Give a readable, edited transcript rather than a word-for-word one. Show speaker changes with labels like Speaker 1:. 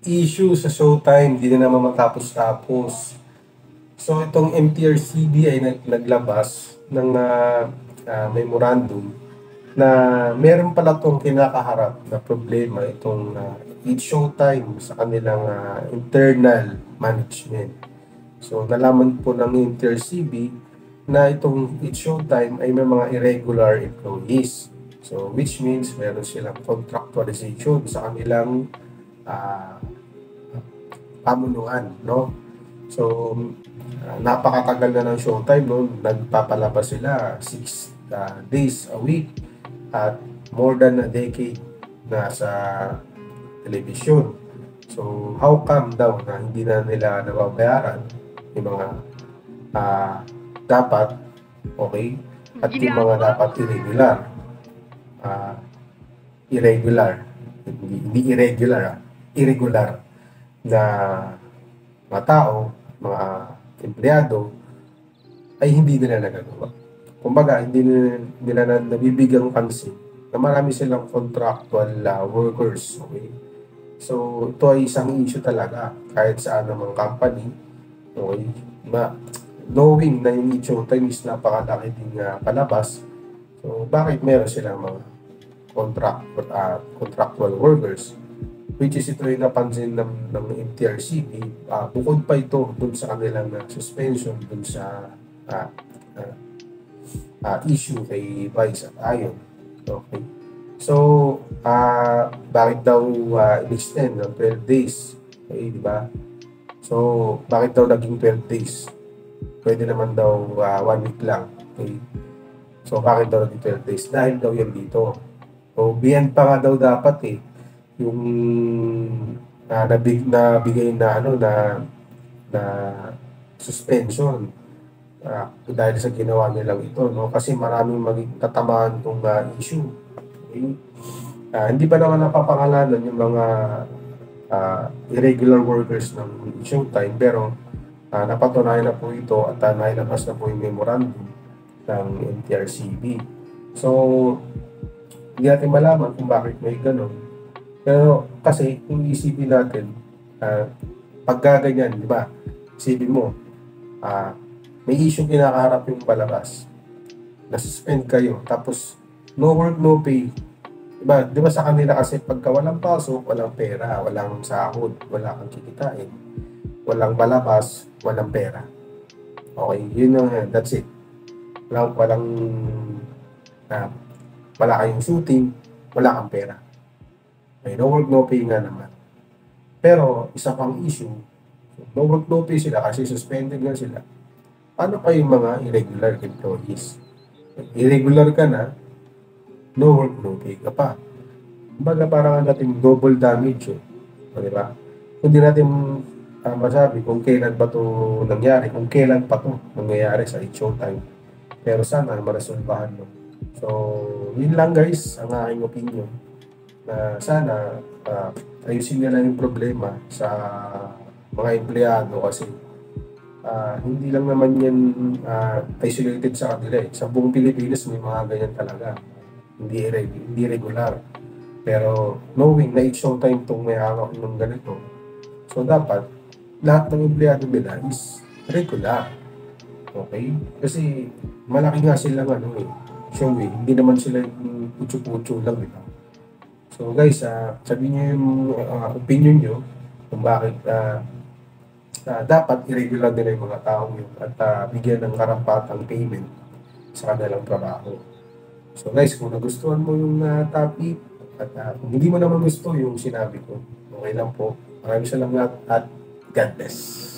Speaker 1: issue sa Showtime, hindi na naman matapos-tapos. So itong MTRCB ay naglabas ng memorandum na meron pala itong kinakaharap na problema itong It's Showtime sa kanilang internal management. So nalaman po ng MTRCB na itong It's Showtime ay may mga irregular employees. So which means meron silang contractualization sa kanilang uh, pamunuan, no? So napakatagal na ng Showtime, no? Nagpapalabas sila 6 days a week at more than a decade na sa television. So how come daw na hindi na nila nababayaran yung mga dapat, okay, at yung mga dapat irregular, hindi irregular, irregular na mga tao, mga empleyado ay hindi nila nagagawa. Kumbaga, hindi nila na nabibigyang pansin na marami silang contractual workers. Okay? So, ito ay isang issue talaga kahit saan namang company. Okay? Knowing na yung Showtime is napakalaki din palabas, so bakit meron silang mga contractual workers? Which is ito yung napansin ng MTRCB, bukod pa ito dun sa kanilang suspension dun sa issue kay Vice at Ayon. Okay. So, bakit daw in-extend ng 12 days? Okay, di ba? So, bakit daw naging 12 days? Pwede naman daw 1 week lang. Okay. So, bakit daw naging 12 days? Dahil daw yan dito. So, beyond pa nga daw dapat yung nabigay na na suspension dahil sa ginawa nilang ito, no? Kasi maraming tatamaan itong issue. Okay? Hindi pa naman napapangalanan yung mga irregular workers ng Showtime, pero napatunayan na po ito at nailabas na po yung memorandum ng MTRCB. So, hindi natin malaman kung bakit may ganun. Pero kasi kung isipin natin, pagkaganyan, di ba? Isipin mo, may issue kinakaharap yung palabas. Na-suspend kayo, tapos no work, no pay. Di ba sa kanila kasi pagka walang pasok, walang pera, walang sahod, wala kang kikitain, walang palabas, walang pera. Okay, yun yung, that's it. Wala kayong shooting, wala kang pera. Okay, no work, no pay nga naman. Pero, isa pang issue, no work, no pay sila kasi suspended nga sila. Paano pa yung mga irregular employees? Irregular ka na, no work, no pay ka pa. Kumbaga parang natin double damage. Di ba? Hindi natin masabi kung kailan ba ito nangyari, kung kailan pa ito nangyayari sa Showtime. Pero sana marasolbahan mo. So, yun lang guys, ang aking opinion. Na sana ayusin nila yung problema sa mga empleyado kasi hindi lang naman yan isolated sa kanila. Sa buong Pilipinas may mga ganyan talaga. Hindi regular. Pero knowing na it's Showtime itong may hawak ng ganito, so dapat lahat ng empleyado nila is regular. Okay? Kasi malaki nga silang show hindi naman sila yung putyo-putyo lang, diba? So guys, sabihin nyo yung opinion nyo kung bakit dapat irregular nila yung mga taong yun at bigyan ng karampatang payment sa kanilang trabaho. So guys, kung nagustuhan mo yung topic at kung hindi mo naman gusto yung sinabi ko, okay lang po. Maraming salamat at God bless.